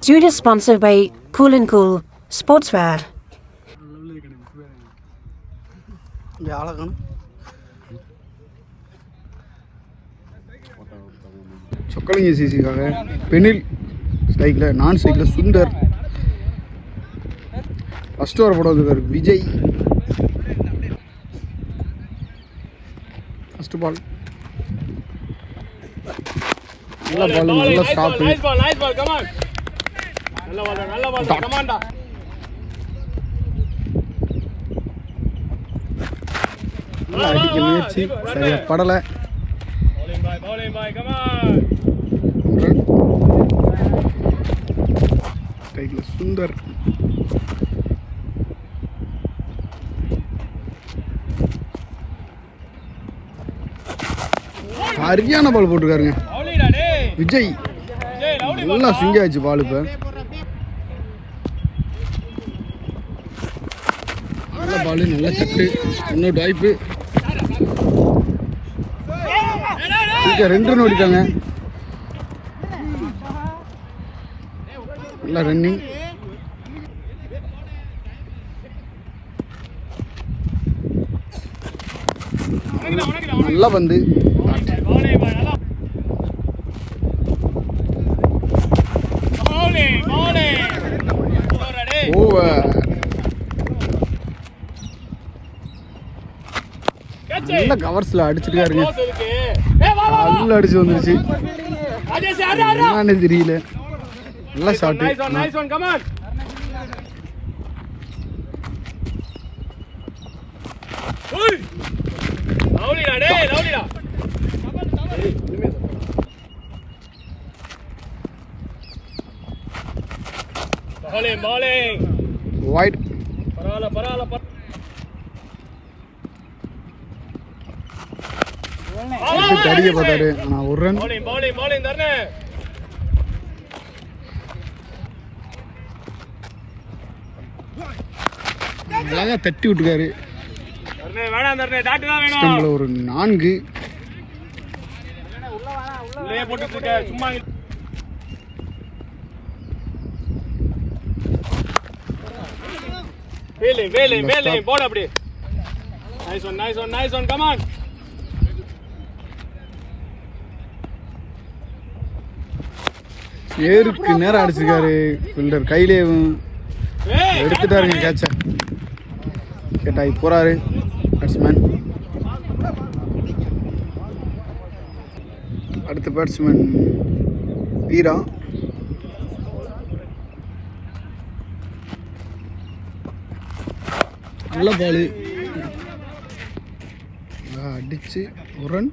Studio sponsored by Cool and Cool Sportswear. Chokkalinga சிசிக்காக பெனில் cycle நான் சைக்கிள் சுந்தர் ஃபஸ்ட்டு வர படம் வந்துருக்காரு விஜய். ஃபஸ்ட்டு பால் நல்ல பால் நல்ல ஸ்டாப். நல்லா அடிக்க முயற்சி சரியா படலை. சுந்தர் சரியான பால் போட்டிருக்காருங்க விஜய். நல்லா ஸ்விங் ஆயிடுச்சு பால். இப்போ நல்ல பால் நல்ல தட்டு. இன்னொரு வாய்ப்பு. 2 ரன் ஓடிட்டாங்க. நல்லா ரன்னிங். நல்லா வந்து ஓவர். நல்ல கவர்ஸ்ல அடிச்சிருக்காருங்க. நல்லா அடிச்சு வந்துருச்சு. என்னன்னு தெரியல. நல்ல ஷாட். வைட். அடிக்க பார்த்தாரு. ஆனா ஒரு ரன். அழகா தட்டி விட்டுக்காரு. ஒரு 4. ஏருக்கு நேரம் அடிச்சிருக்காரு ஃபீல்டர். கையிலே எடுத்துட்டாருங்க கேட்ச. கேட்டாய் போறாரு பேட்ஸ்மேன். அடுத்த பேட்ஸ்மேன் வீரா. நல்ல பால் அடிச்சு ஒரு ரன்.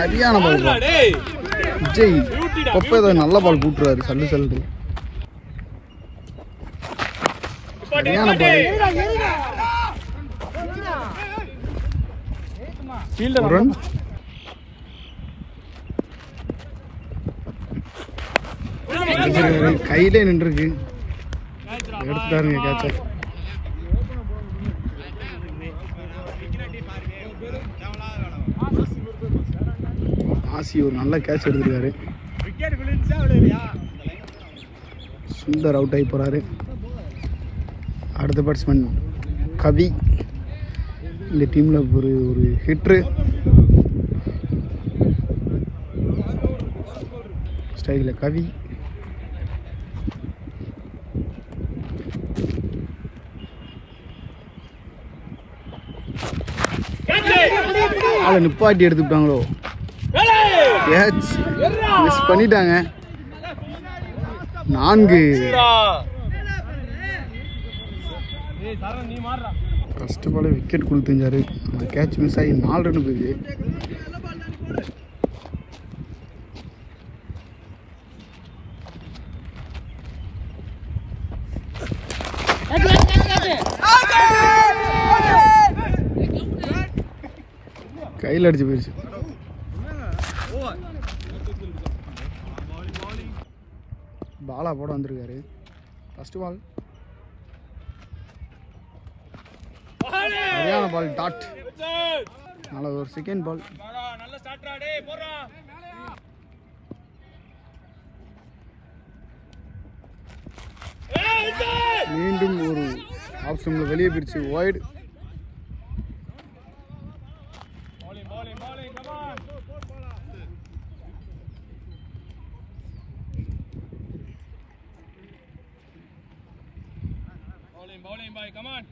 சரியான பால். விஜய் கொப்பை நல்ல பால் கூட்டுறாரு. சல்லு சல்லு சரியான பால். கையிலே நின்றுருக்கு. எடுத்துட்டாருங்க கேட்ச. ஆசி ஒரு நல்ல கேட்ச் எடுத்துருக்காரு. சுந்தர் அவுட் ஆகி போறாரு. அடுத்த பேட்ஸ்மேன் கவி. இந்த டீம்ல ஒரு ஹிட்ரு. ஸ்டைல கவி. ஆளை நிப்பாட்டி எடுத்துட்டாங்களோ. கேட்ச் மிஸ் பண்ணிட்டாங்க. 4. ஃபர்ஸ்ட் பால் விக்கெட் கொடுத்துருந்தாரு. அந்த கேட்ச் மிஸ் ஆகி 4 ரன் போயிடுது. கையில் அடிச்சு போயிடுச்சு. பாலா போட வந்திருக்காரு. ஃபர்ஸ்ட் பால் சரியான பால் டாட். நல்ல ஒரு செகண்ட் பால். மீண்டும் ஒரு ஆப்ஷன்ல வெளியே பிரிச்சு white. Bowling boy, come on.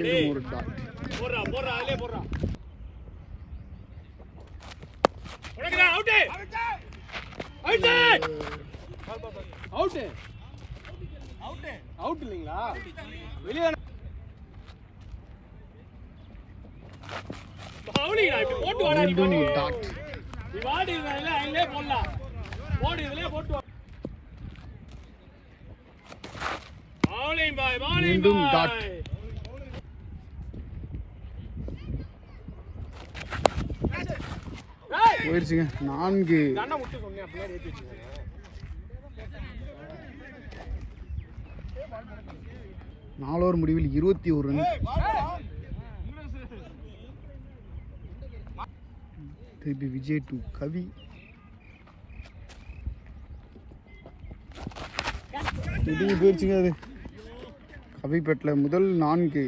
மீண்டும் ஒரு டாட். அவுட் இல்லீங்களா? வெளிய பவுலிங்கடா, இப்படி போட்டு வாடா நீ. மீண்டும் ஒரு டாட். நீ வாடி இதல ஐலே போடலாம். போடு இதலே போட்டு வா. பவுலிங் பாய், பவுலிங் மீண்டும் பாய். டாட். போயிருச்சுங்க 4. அண்ணா முட்டு சொன்னேன் அப்படியே ஏத்தி வச்சுங்க. 4 ஓவர் முடிவில் 21 ரன். திருப்பி விஜய் டு கவி. இதுக்கு போயிருச்சுங்க அது. கவிப்பேட்டில் முதல் 4.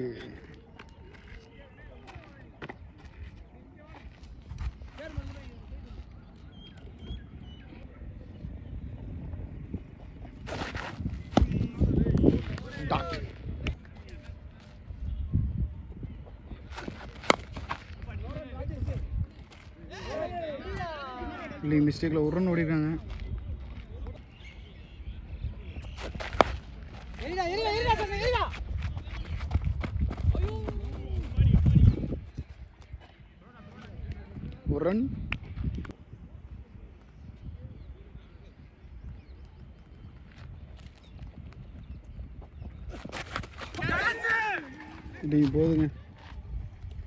டாட். இல்லை மிஸ்டேக்கில் ஒரு ரன் ஓடிருக்காங்க. ஒரு ரன். இல்லைங்க போதுங்க.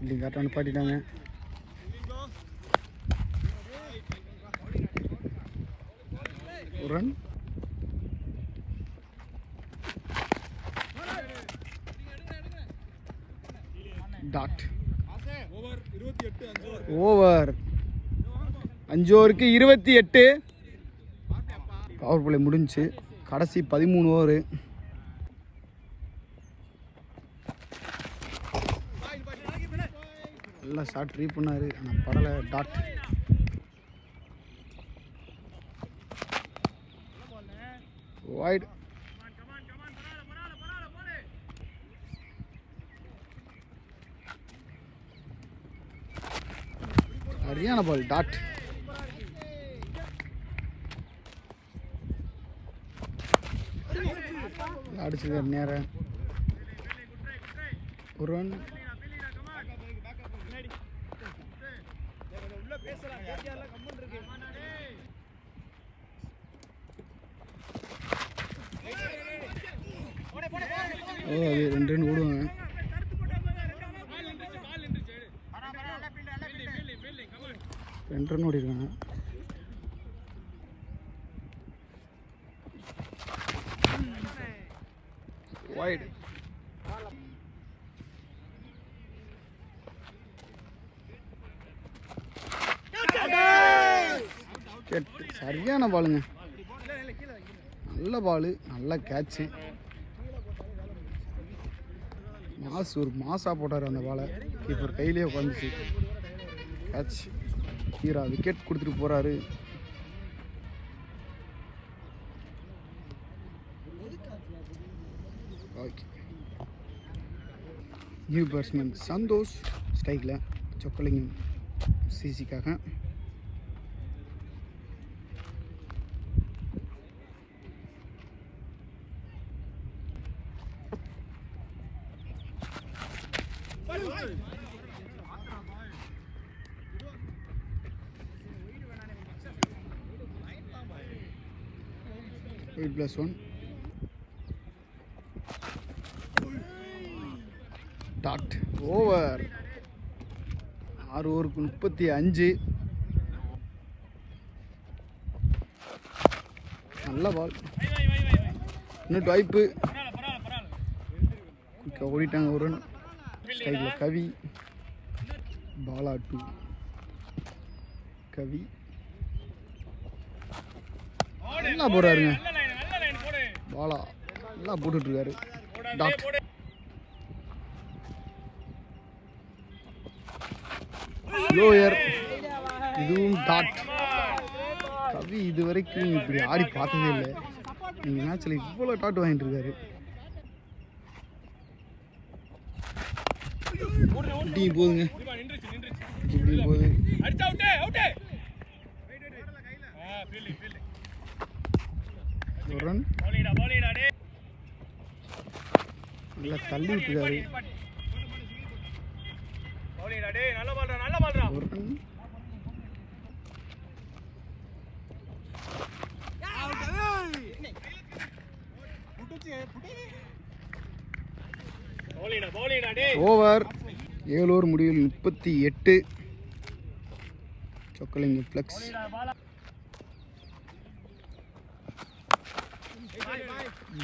இல்லைங்க கரெக்டாக நிப்பாட்டிட்டாங்க. ஒரு ரன். டாட். ஓவர் 5 ஓவருக்கு 28. பவர் பிளே முடிஞ்சு. கடைசி 13 ஓவர். நல்லா ஷாட் ட்ரீ பண்ணாரு, ஆனால் பரல. டாட். வைட். சரியான பால். டாட். அடிச்சிருக்காரு நேரம். ஒரு ரன். ஓ அது 2 ரன் ஓடுவாங்க. ரெண்டு ரன் ஓடிருக்காங்க. வைட். சரியான பாலுங்க. நல்ல பாலு, நல்ல கேட்சு. ஒரு மாசா போட்டார் அந்த பாலை. கீப்பர் கையிலேயே உட்காந்துச்சு. கேட்ச். ஹீரா விக்கெட் கொடுத்துட்டு போறாரு. ஓகே. நியூ பேட்ஸ்மேன் சந்தோஷ் ஸ்ட்ரைக்கில். சொக்கலிங்கம் சிசிக்காக. +1. Dot over. 6 ஓவருக்கு 35. நல்ல பால். இன்னும் வாய்ப்பு. குயிக்காக ஓடிட்டாங்க. ஒரு ரன். ஸ்ட்ரைக்கில் கவி. பாலா 2. கவி நல்லா போடுறாருங்க. பாலா நல்லா போட்டுட்ருக்காரு. டாட். லோயர். இதுவும் டாட். கவி இது வரைக்கும் இப்படி ஆடி பார்த்ததே இல்லை. இந்த மேட்ச்சில் இவ்வளோ டாட் வாங்கிட்டு இருக்காரு. இப்படி போகுதுங்க. இப்படி போகுது. ஒரு ரன். நல்லா தள்ளி விட்டுருக்காரு. ஒரு ரன். ஓவர். 7 ஓவர் முடிவில் 38. சொக்கலிங்க ஃப்ளெக்ஸ்.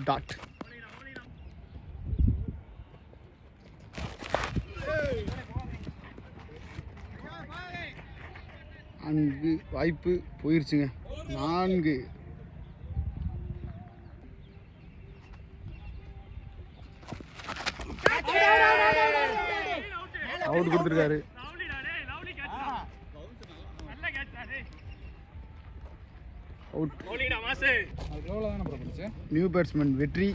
டாட். அங்கு வாய்ப்பு போயிருச்சுங்க. 4. அவுட் கொடுத்துருக்காரு. அவுட். New batsman Vetri.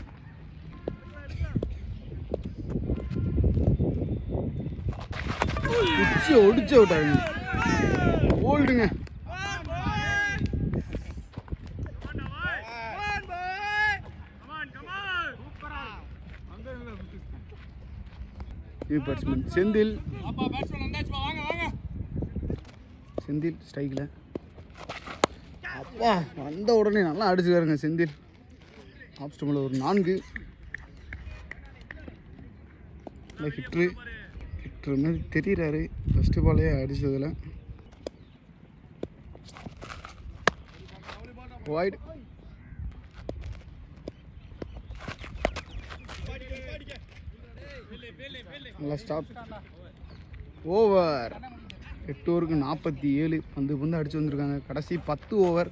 ஒடிச்சு அவுட்டாங்க. ஓல்டுங்க. New batsman Senthil. செந்தில் ஸ்ட்ரைக்கில். அப்பா வந்த உடனே நல்லா அடிச்சுக்காருங்க செந்தில். ஆஃப் ஸ்டம்பில் ஒரு 4. ஹிட்ரு மாதிரி தெரிகிறாரு. ஃபஸ்ட்டு பாலே அடித்ததில். வைட். நல்லா ஸ்டாப். ஓவர். 8 ஓவருக்கு 47. பந்து அடிச்சு வந்திருக்காங்க. கடைசி 10 ஓவர்.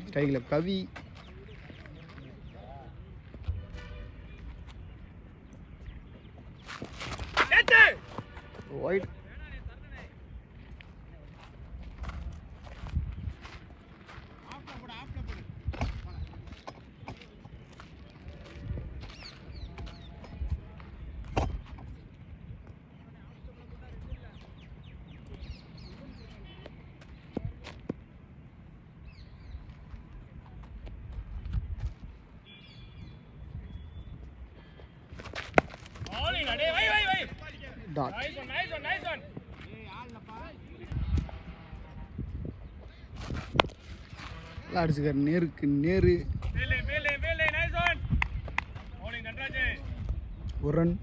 ஸ்ட்ரைக்கில் கவி. வைட். டாட். நல்லா அடிச்சுக்காரு. நேருக்கு நேரு. ஒரு ரன்.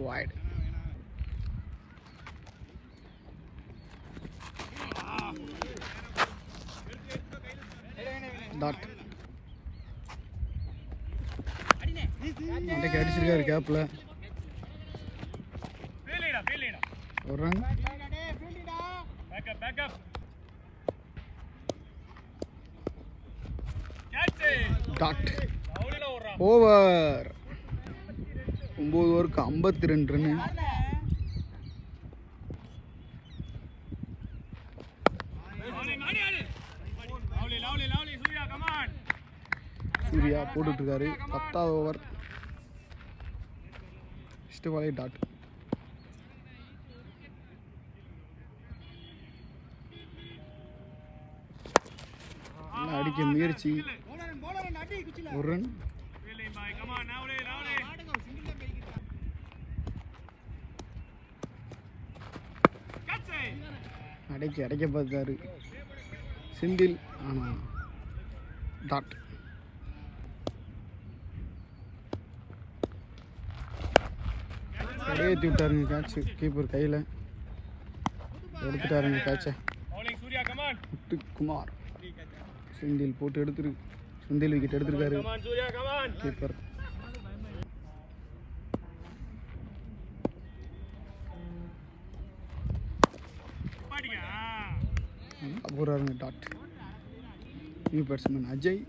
Wide. டாட். அன்றைக்கு அடிச்சிருக்காரு கேப்பில். ஒரு ரன். டாட். ஓவர். 9 ஓவருக்கு 52 ரன்னு. சூர்யா போட்டுட்ருக்காரு. 10வது ஓவர். ஃபஸ்ட்டு பாலே டாட். நல்லா அடிக்க முயற்சி. ஒரு ரன். அடைக்க பார்த்தாரு செந்தில். ஆனால் டாட். ஏற்றி விட்டாருங்க கேட்சு. கீப்பர் கையில் எடுத்துட்டாருங்க கேட்சை. முத்துக்குமார் செந்தில் போட்டு செந்தில் விக்கெட் எடுத்திருக்காரு கீப்பர். போறாருங்க டாட். New batsman Ajay.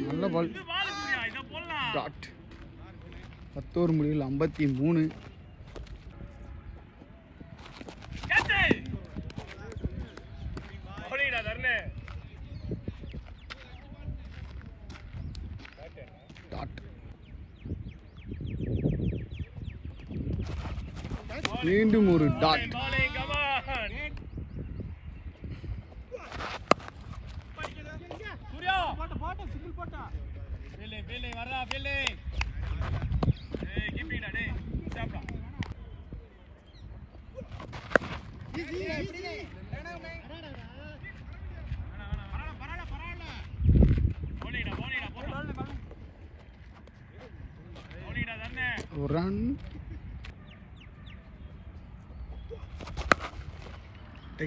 நல்ல பால் டாட். 10 ஓவர் முடிவில் 53. டாட். மீண்டும் ஒரு டாட். ஒரு ரன்.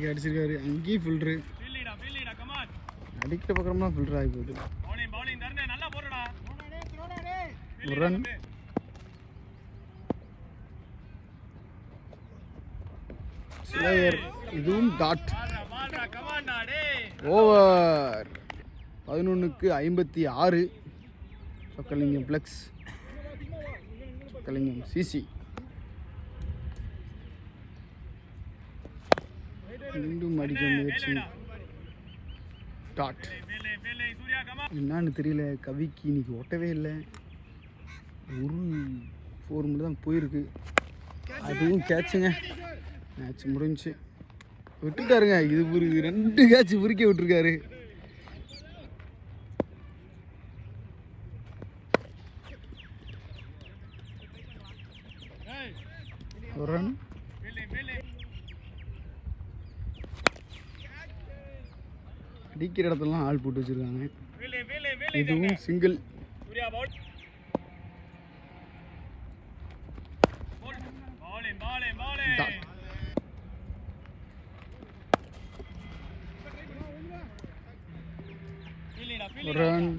அடிச்சிருக்காரு. அங்கேயும் ஃபில்டரு. அடிக்கிற பக்கம்லாம் ஃபில்டர் ஆகி போகுது. ஒரு ரன். ஸ்லேயர். இதுவும் டாட். ஓவர். 11க்கு 56. Chokkalingam flex, Chokkalingam CC. மீண்டும் அடிக்க முயற்சி. டாட். என்னன்னு தெரியல, கவிக்கு இன்னைக்கு ஒட்டவே இல்லை. ஒரு 4 மட்டும் தான் போயிருக்கு. அதுவும் கேட்சுங்க. மேட்ச் முடிஞ்சு விட்டுட்டாருங்க. இது ஒரு 2 கேட்ச் உரிக்க விட்டுருக்காரு. ஒரு ரன். அடிக்கிற இடத்துலலாம் ஆள் போட்டு வச்சிருக்காங்க. இதுவும் சிங்கிள். ரன்.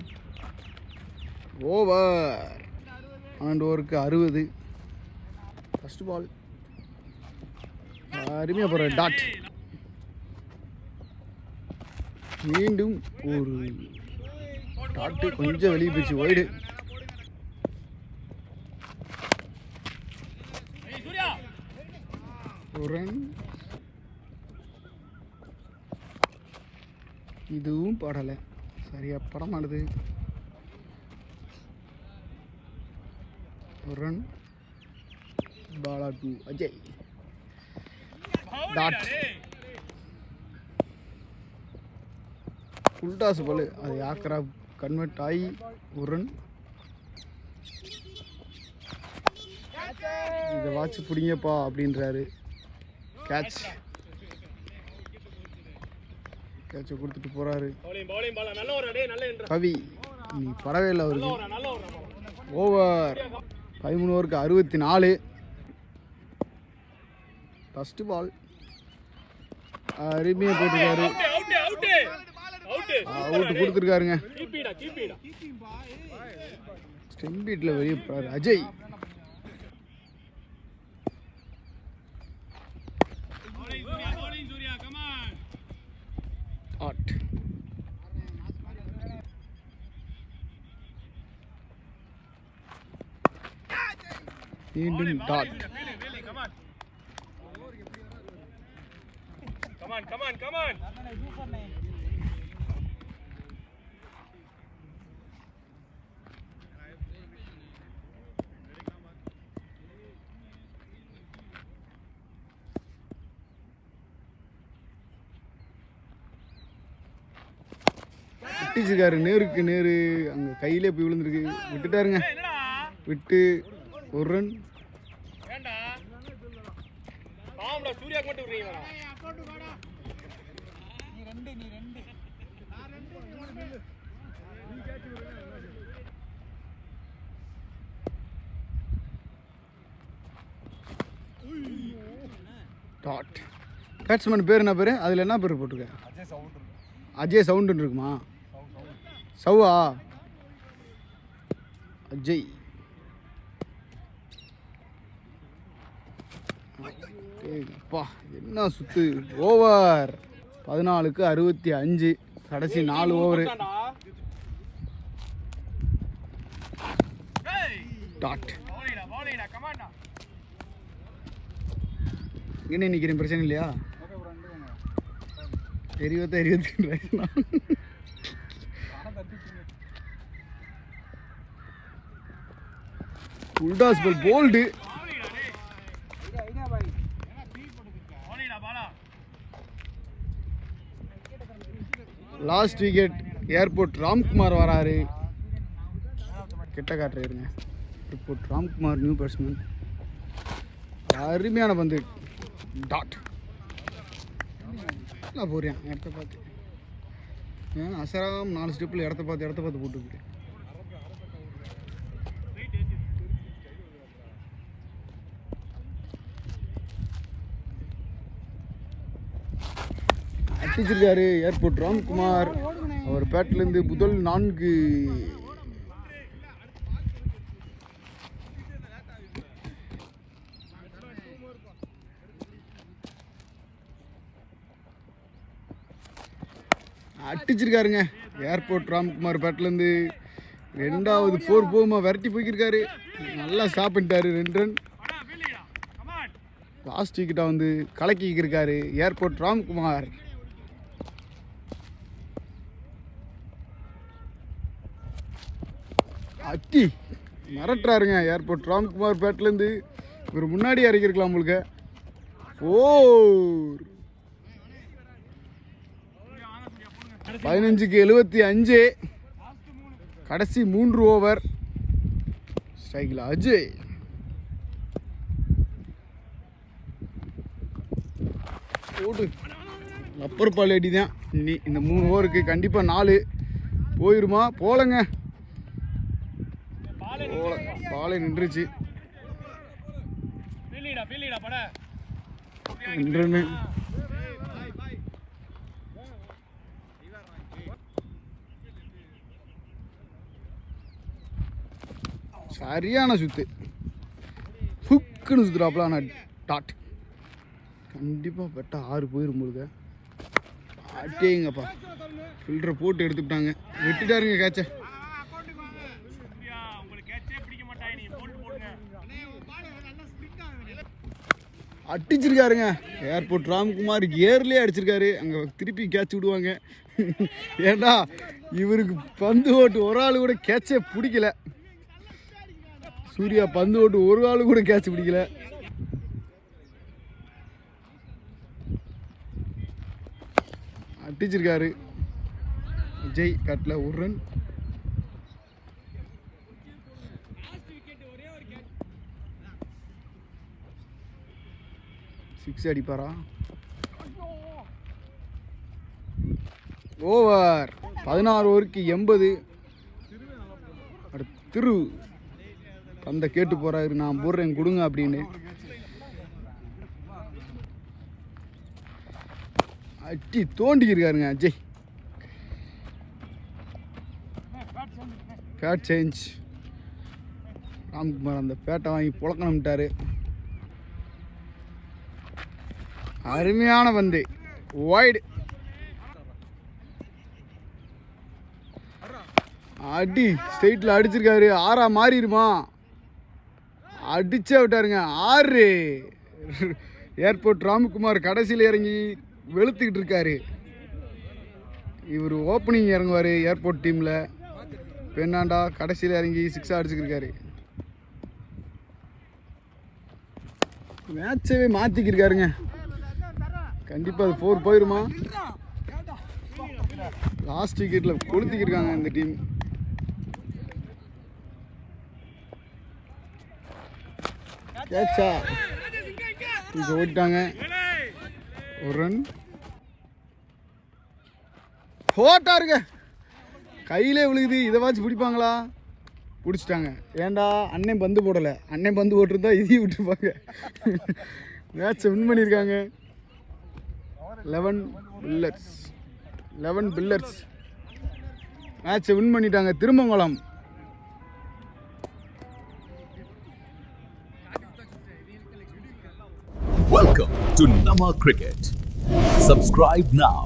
ஓவர். 12 ஓவருக்கு 60. First ball. அருமையாக போகிற டாட். மீண்டும் ஒரு டாட்டு. கொஞ்சம் வெளியே போச்சு. வைடு. ஒரு ரன். இதுவும் படலை. சரியா படமானது. ஒரு run. Bala to Ajay. Dot. Full toss ball. அது யாக்கரா கன்வெர்ட் ஆகி ஒரு ரன். இதை வாட்ச் பிடிங்கப்பா அப்படின்றாரு. கேட்ச். கேட்சை கொடுத்துட்டு போறாரு கவி. நீ படவே இல்லை அவருக்கு. ஓவர். 13 ஓவருக்கு 64. First ball. அருமையாக போட்டிருக்காரு. அவுட் கொடுத்துருக்காருங்க. ஸ்டெம் பீட்டில் வெளியே போறாரு அஜய். டாட். மீண்டும் டாட். Come on. விட்டுச்சுக்காரு. நேருக்கு நேரு அங்கே கையிலே போய் விழுந்துருக்கு. விட்டுட்டாருங்க. விட்டு ஒரு ரன். ஆமாடா சூர்யா மட்டும் விடுறீங்களா டாட். பேட்ஸ்மேன் பேர் என்ன பேர்? அதில் என்ன பேர் போட்டிருக்கேன்? அஜய் சவுண்டுன்னு இருக்குமா? சவ்வா அஜய். அப்பா என்ன சுத்து. ஓவர் 14க்கு 65. கடைசி 4 ஓவரு. டாட். என்ன நிற்கிறேன், பிரச்சனை இல்லையா? தெரியும். Full toss ball bowled. Last wicket airport Ramkumar வராரு. கிட்ட காட்டுறாருங்க. Airport Ramkumar new batsman. அருமையான பந்து. டாட். நான் போறேன் இடத்த பார்த்து. அசராம் 4 ஸ்டெப்பில் இடத்த பார்த்து போட்டுருக்கேன். அடிச்சிருக்காரு ஏர்போர்ட் ராம்குமார். அவர் பேட்லேருந்து முதல் 4. அடிச்சிருக்காருங்க ஏர்போர்ட் ராம்குமார் பேட்லேருந்து. 2வது 4 போகுமா விரட்டி போய்க்கிருக்காரு. நல்லா ஸ்டாப் பண்ணிட்டாரு. 2 ரன். லாஸ்ட் விக்கெட்டை வந்து கலக்கிக்கிருக்காரு ஏர்போர்ட் ராம்குமார். அட்டி மிரட்டுறாருங்க ஏர்போர்ட் ராம்குமார் பேட்லேருந்து. இவர் முன்னாடி இறக்கிருக்கலாம் உங்களுக்கு. 4. 15க்கு 75. கடைசி 3 ஓவர். ஸ்ட்ரைக்கில் அஜய். ஓடு. அப்பர் பால் அடி தான் இன்னி. இந்த 3 ஓவருக்கு கண்டிப்பாக 4 போயிருமா? போலங்க. பாலை நின்றுச்சு. 2 ரன்னு. சரியான சுத்து. ஹுக்குன்னு சுத்துறாப்புல. ஆனால் டாட். கண்டிப்பாக பெட்டா 6 போயிரும் போலுங்க. அட்டேங்கப்பா. ஃபில்டரை போட்டு எடுத்துக்கிட்டாங்க. விட்டுட்டாருங்க கேட்சை. அடிச்சிருக்காருங்க ஏர்போர்ட் ராம்குமார். ஏர்லேயே அடிச்சிருக்காரு. அங்கே திருப்பி கேட்ச் விடுவாங்க. ஏண்டா இவருக்கு பந்து ஓட்டு ஒரு ஆள் கூட கேட்சே பிடிக்கல. சூர்யா பந்து ஓட்டு ஒரு ஆள் கூட கேட்ச் பிடிக்கல. அடிச்சிருக்காரு விஜய் பேட்டில். 1 ரன். சிக்ஸ் அடிப்பாரா? ஓவர். 16 ஓவருக்கு 80. திரு அந்த கேட்டு போறாரு, நான் போடுறேன் கொடுங்க அப்படின்னு. அட்டி தோண்டிக்கிருக்காருங்க அஜய். Bat change. ராம்குமார் அந்த பேட்டை வாங்கி புழக்கணும்ட்டாரு. அருமையான பந்து. வைடு. அடி ஸ்ட்ரெயிட்டில் அடிச்சிருக்காரு. 6 மாறிடுமா? அடிச்சே விட்டாருங்க. 6. ஏர்போர்ட் ராம்குமார் கடைசியில் இறங்கி வெளுத்துக்கிட்டு இருக்காரு. இவர் ஓப்பனிங் இறங்குவார் ஏர்போர்ட் டீமில். பெண்ணாண்டா கடைசியில் இறங்கி 6 அடிச்சுக்கிருக்காரு. மேட்சவே மாற்றிக்கிருக்காருங்க. கண்டிப்பாக அது 4 போயிருமா? லாஸ்ட் விக்கெட்டில் கொளுத்திக்கிருக்காங்க இந்த டீம். கேட்சா இங்கே ஓடிட்டாங்க. ஒரு ரன் ஹோட்டா இருக்க கையிலே விழுகுது. இதை வாச்சு பிடிப்பாங்களா? பிடிச்சிட்டாங்க. ஏண்டா அண்ணன் பந்து போடலை, அண்ணன் பந்து போட்டிருந்தா இதையும் விட்டுருப்பாங்க. மேட்சை வின் பண்ணியிருக்காங்க. 11 பில்லர்ஸ் மேட்சை வின் பண்ணிட்டாங்க. Thirumangalam. Welcome to Nama Cricket. Subscribe now.